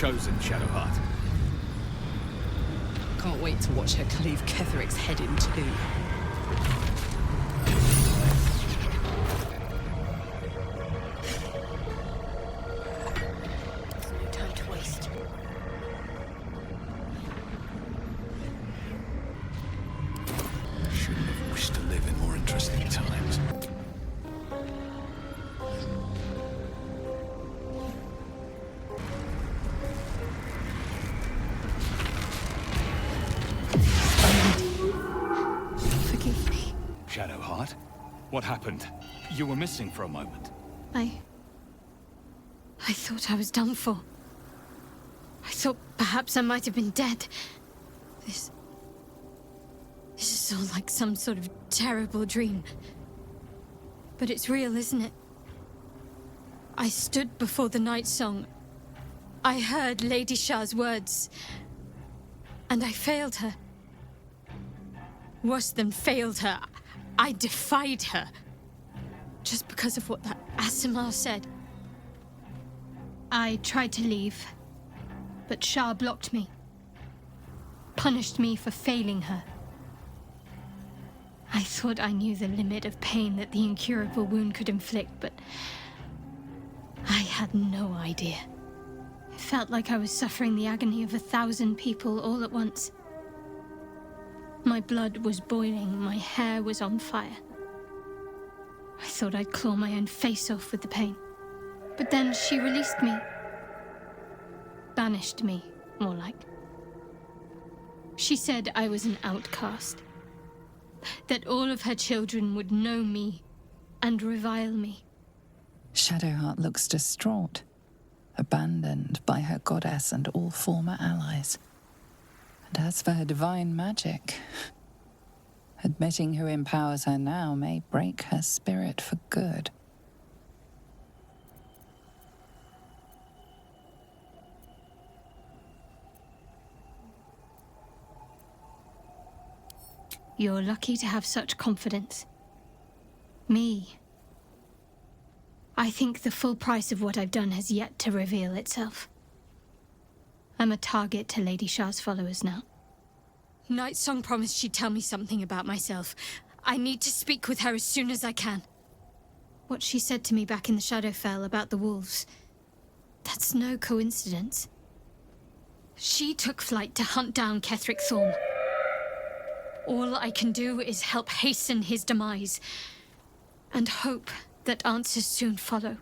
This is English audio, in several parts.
chosen, Shadowheart. Can't wait to watch her cleave Ketheric's head in two. There's no time to waste. Shouldn't have wished to live in more interesting times. Forgive me. Shadowheart? What happened? You were missing for a moment. I thought I was done for. I thought perhaps I might have been dead. This is all like some sort of terrible dream. But it's real, isn't it? I stood before the night song. I heard Lady Shar's words. And I failed her. Worse than failed her, I defied her. Just because of what that Aasimar said. I tried to leave, but Shar blocked me. Punished me for failing her. I thought I knew the limit of pain that the incurable wound could inflict, but I had no idea. It felt like I was suffering the agony of 1,000 people all at once. My blood was boiling, my hair was on fire. I thought I'd claw my own face off with the pain. But then she released me. Banished me, more like. She said I was an outcast. That all of her children would know me and revile me. Shadowheart looks distraught, abandoned by her goddess and all former allies. And as for her divine magic, admitting who empowers her now may break her spirit for good. You're lucky to have such confidence. Me. I think the full price of what I've done has yet to reveal itself. I'm a target to Lady Shar's followers now. Nightsong promised she'd tell me something about myself. I need to speak with her as soon as I can. What she said to me back in the Shadowfell about the wolves, that's no coincidence. She took flight to hunt down Ketheric Thorn. All I can do is help hasten his demise, and hope that answers soon follow.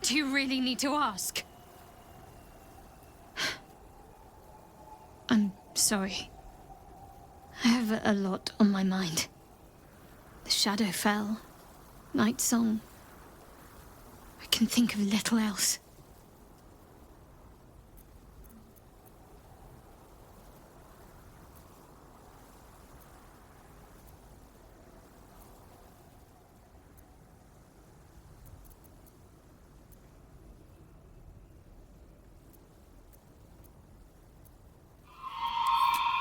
Do you really need to ask? I'm sorry. I have a lot on my mind. The Shadowfell, Night Song. I can think of little else.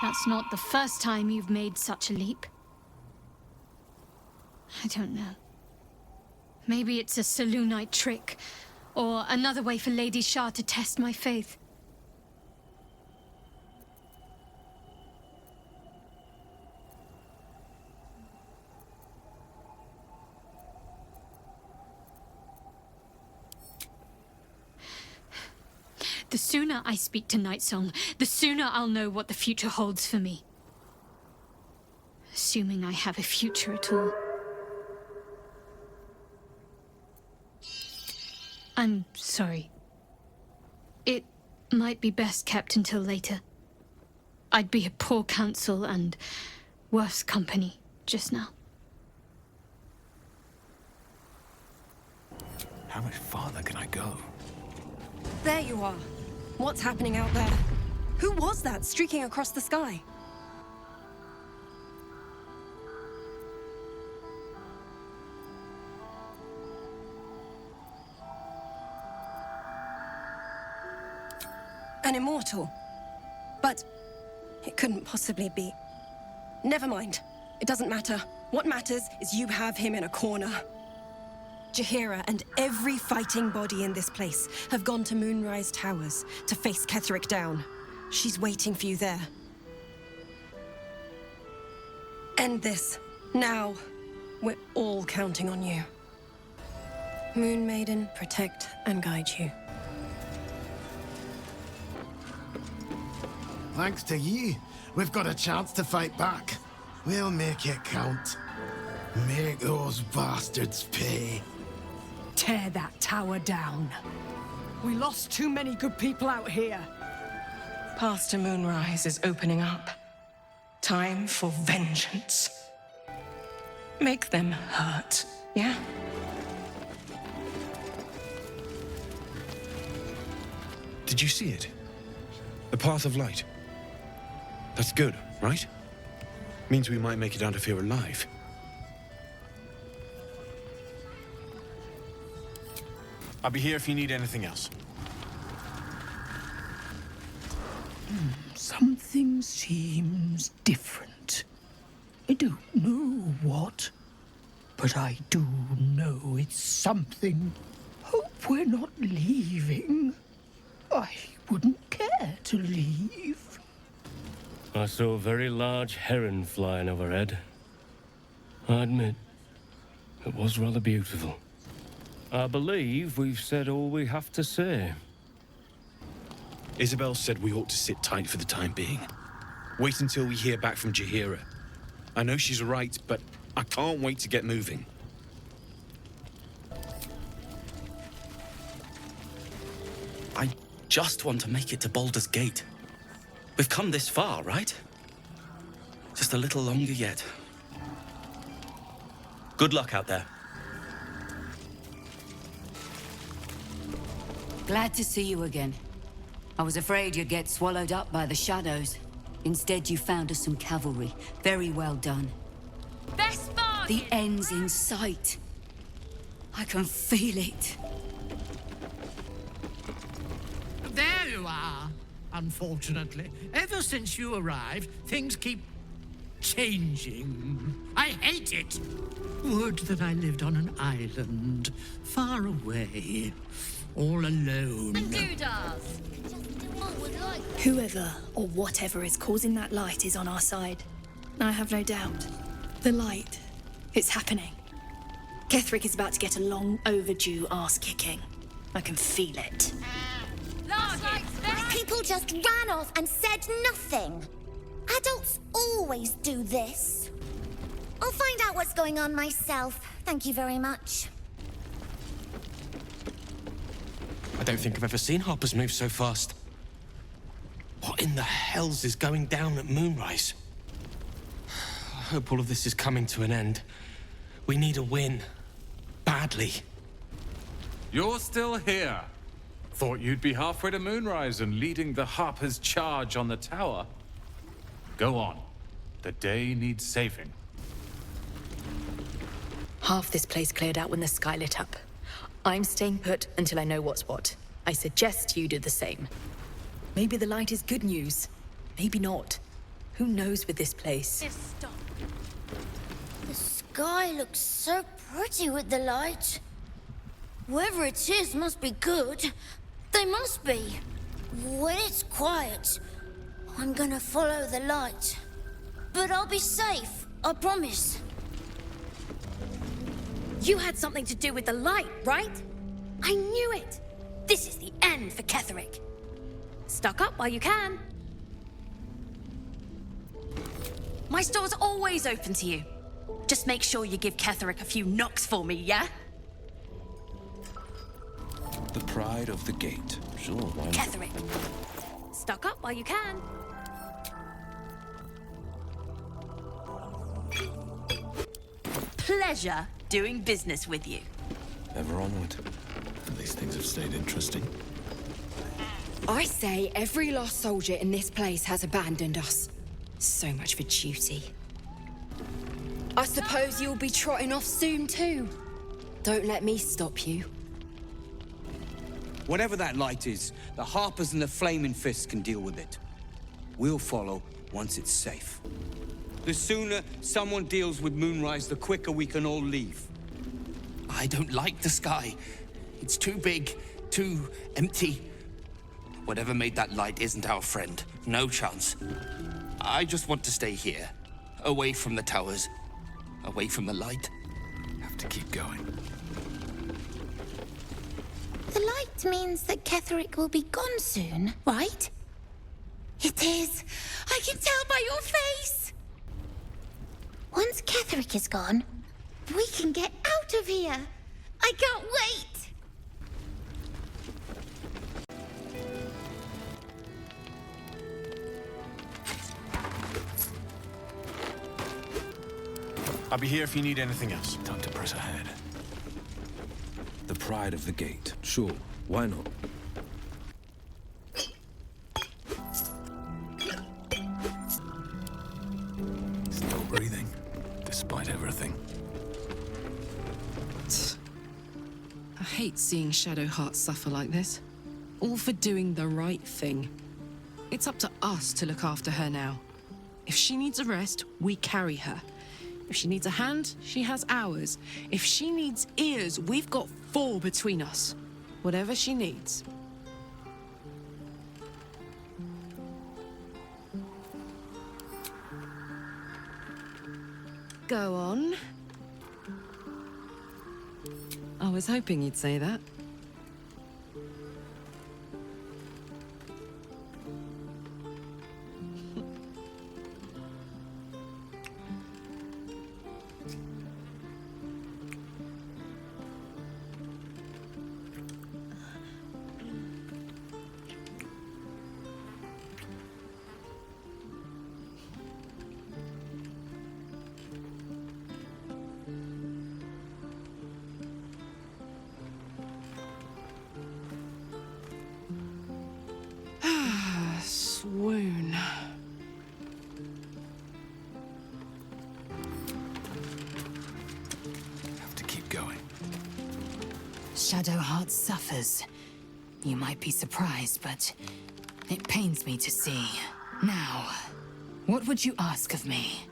That's not the first time you've made such a leap. I don't know. Maybe it's a Selûnite trick, or another way for Lady Shar to test my faith. The sooner I speak to Nightsong, the sooner I'll know what the future holds for me. Assuming I have a future at all. I'm sorry. It might be best kept until later. I'd be a poor counsel and worse company just now. How much farther can I go? There you are. What's happening out there? Who was that streaking across the sky? An immortal. But it couldn't possibly be. Never mind. It doesn't matter. What matters is you have him in a corner. Jaheira and every fighting body in this place have gone to Moonrise Towers to face Ketheric down. She's waiting for you there. End this. Now. We're all counting on you. Moon Maiden, protect and guide you. Thanks to ye, we've got a chance to fight back. We'll make it count. Make those bastards pay. Tear that tower down. We lost too many good people out here. Path to Moonrise is opening up. Time for vengeance. Make them hurt, yeah? Did you see it? The Path of Light. That's good, right? Means we might make it out of here alive. I'll be here if you need anything else. Something seems different. I don't know what, but I do know it's something. Hope we're not leaving. I wouldn't care to leave. I saw a very large heron flying overhead. I admit, it was rather beautiful. I believe we've said all we have to say. Isobel said we ought to sit tight for the time being. Wait until we hear back from Jaheira. I know she's right, but I can't wait to get moving. I just want to make it to Baldur's Gate. We've come this far, right? Just a little longer yet. Good luck out there. Glad to see you again. I was afraid you'd get swallowed up by the shadows. Instead, you found us some cavalry. Very well done. Best bargain! The end's in sight. I can feel it. There you are. Unfortunately, ever since you arrived, things keep changing. I hate it. Would that I lived on an island, far away, all alone. And doodahs. Whoever or whatever is causing that light is on our side. I have no doubt. The light. It's happening. Ketheric is about to get a long overdue ass-kicking. I can feel it. People just ran off and said nothing. Adults always do this. I'll find out what's going on myself. Thank you very much. I don't think I've ever seen Harpers move so fast. What in the hells is going down at Moonrise? I hope all of this is coming to an end. We need a win. Badly. You're still here. Thought you'd be halfway to Moonrise and leading the Harper's charge on the tower. Go on. The day needs saving. Half this place cleared out when the sky lit up. I'm staying put until I know what's what. I suggest you do the same. Maybe the light is good news. Maybe not. Who knows with this place? Stop. The sky looks so pretty with the light. Whoever it is must be good. They must be. When it's quiet, I'm gonna follow the light. But I'll be safe, I promise. You had something to do with the light, right? I knew it. This is the end for Ketheric. Stock up while you can. My store's always open to you. Just make sure you give Ketheric a few knocks for me, yeah? The pride of the gate. Sure, why not? Ketheric. Stock up while you can. Pleasure doing business with you. Ever onward. At least things have stayed interesting. I say every lost soldier in this place has abandoned us. So much for duty. I suppose you'll be trotting off soon too. Don't let me stop you. Whatever that light is, the Harpers and the Flaming Fists can deal with it. We'll follow once it's safe. The sooner someone deals with Moonrise, the quicker we can all leave. I don't like the sky. It's too big, too empty. Whatever made that light isn't our friend. No chance. I just want to stay here. Away from the towers. Away from the light. Have to keep going. The light means that Ketheric will be gone soon, right? It is. I can tell by your face. Once Ketheric is gone, we can get out of here. I can't wait. I'll be here if you need anything else. Time to press ahead. The pride of the gate. Sure, why not? Still breathing, despite everything. I hate seeing Shadowheart suffer like this. All for doing the right thing. It's up to us to look after her now. If she needs a rest, we carry her. If she needs a hand, she has ours. If she needs ears, we've got 4 between us. Whatever she needs. Go on. I was hoping you'd say that. Swoon. Have to keep going. Shadowheart suffers. You might be surprised, but it pains me to see. Now, what would you ask of me?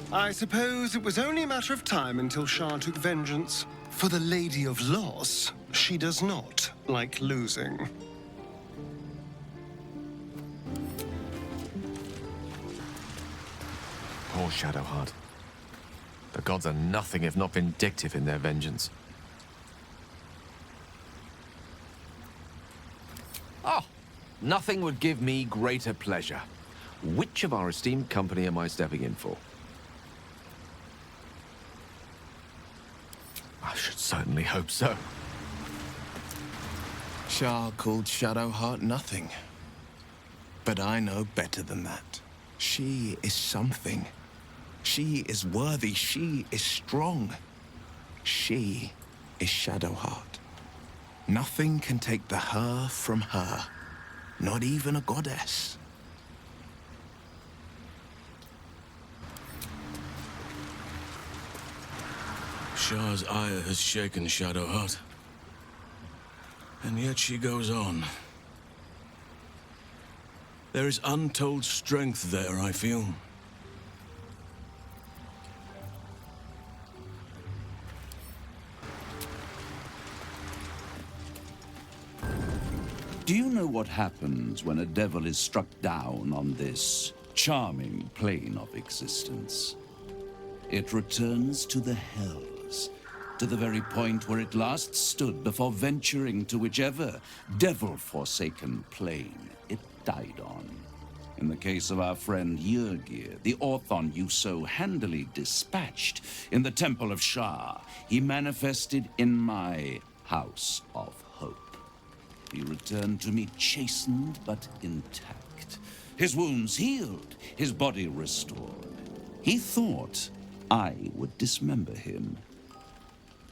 I suppose it was only a matter of time until Shar took vengeance. For the Lady of Loss, she does not like losing. Poor Shadowheart. The gods are nothing if not vindictive in their vengeance. Oh, nothing would give me greater pleasure. Which of our esteemed company am I stepping in for? I should certainly hope so. Shar called Shadowheart nothing. But I know better than that. She is something. She is worthy. She is strong. She is Shadowheart. Nothing can take the her from her. Not even a goddess. Shar's ire has shaken Shadowheart. And yet she goes on. There is untold strength there, I feel. Do you know what happens when a devil is struck down on this charming plane of existence? It returns to the hells, to the very point where it last stood before venturing to whichever devil-forsaken plane it died on. In the case of our friend Yrgir, the Orthon you so handily dispatched in the Temple of Shar, he manifested in my House of Hope. He returned to me chastened but intact, his wounds healed, his body restored. He thought I would dismember him.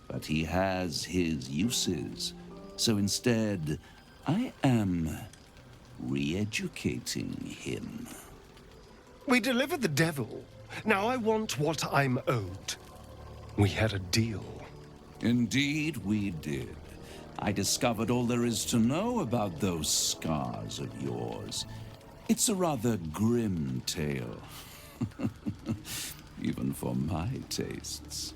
But he has his uses, so instead, I am re-educating him. We delivered the devil. Now I want what I'm owed. We had a deal. Indeed we did. I discovered all there is to know about those scars of yours. It's a rather grim tale. Even for my tastes.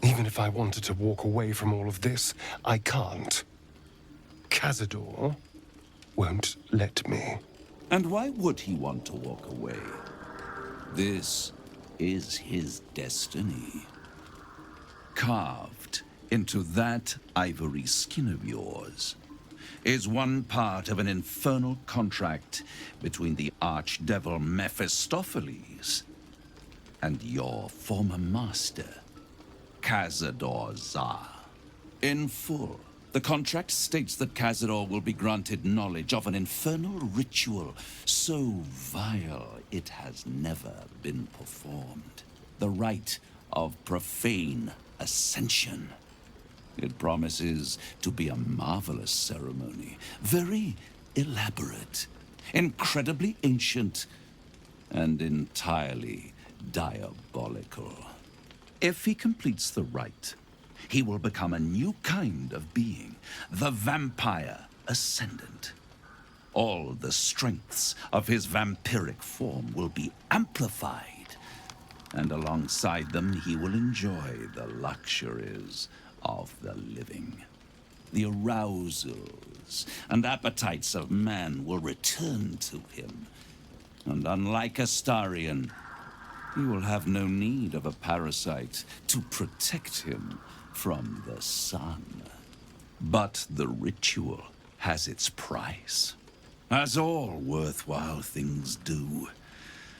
Even if I wanted to walk away from all of this, I can't. Cazador won't let me. And why would he want to walk away? This is his destiny. Carved into that ivory skin of yours is one part of an infernal contract between the archdevil Mephistopheles and your former master, Cazador Zar. In full, the contract states that Cazador will be granted knowledge of an infernal ritual so vile it has never been performed. The rite of profane ascension. It promises to be a marvelous ceremony, very elaborate, incredibly ancient, and entirely diabolical. If he completes the rite, he will become a new kind of being, the Vampire Ascendant. All the strengths of his vampiric form will be amplified, and alongside them he will enjoy the luxuries of the living. The arousals and appetites of man will return to him, and unlike Astarion, he will have no need of a parasite to protect him from the sun. But the ritual has its price, as all worthwhile things do.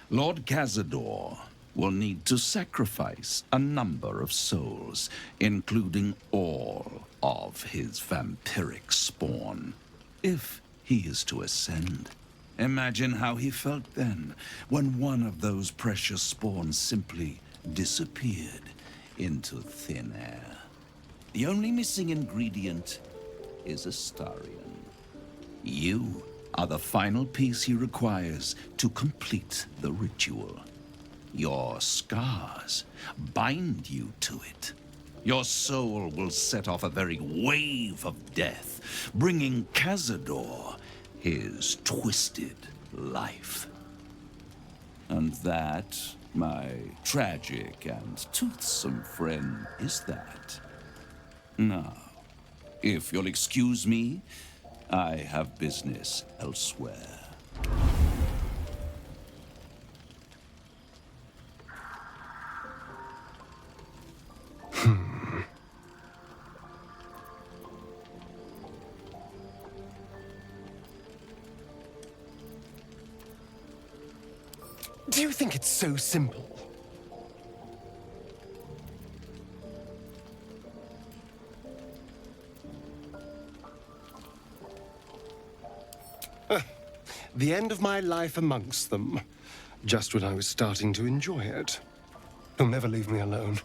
Lord Cazador will need to sacrifice a number of souls, including all of his vampiric spawn, if he is to ascend. Imagine how he felt then, when one of those precious spawns simply disappeared into thin air. The only missing ingredient is Astarion. You are the final piece he requires to complete the ritual. Your scars bind you to it. Your soul will set off a very wave of death, bringing Cazador his twisted life. And that, my tragic and toothsome friend, is that. Now, if you'll excuse me, I have business elsewhere. Do you think it's so simple? The end of my life amongst them, just when I was starting to enjoy it. He'll never leave me alone.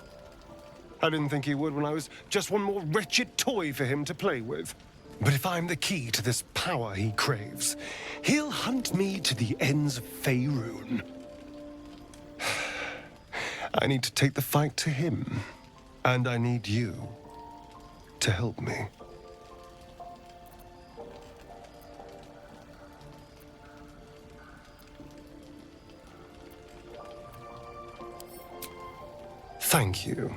I didn't think he would when I was just one more wretched toy for him to play with. But if I'm the key to this power he craves, he'll hunt me to the ends of Faerun. I need to take the fight to him, and I need you to help me. Thank you.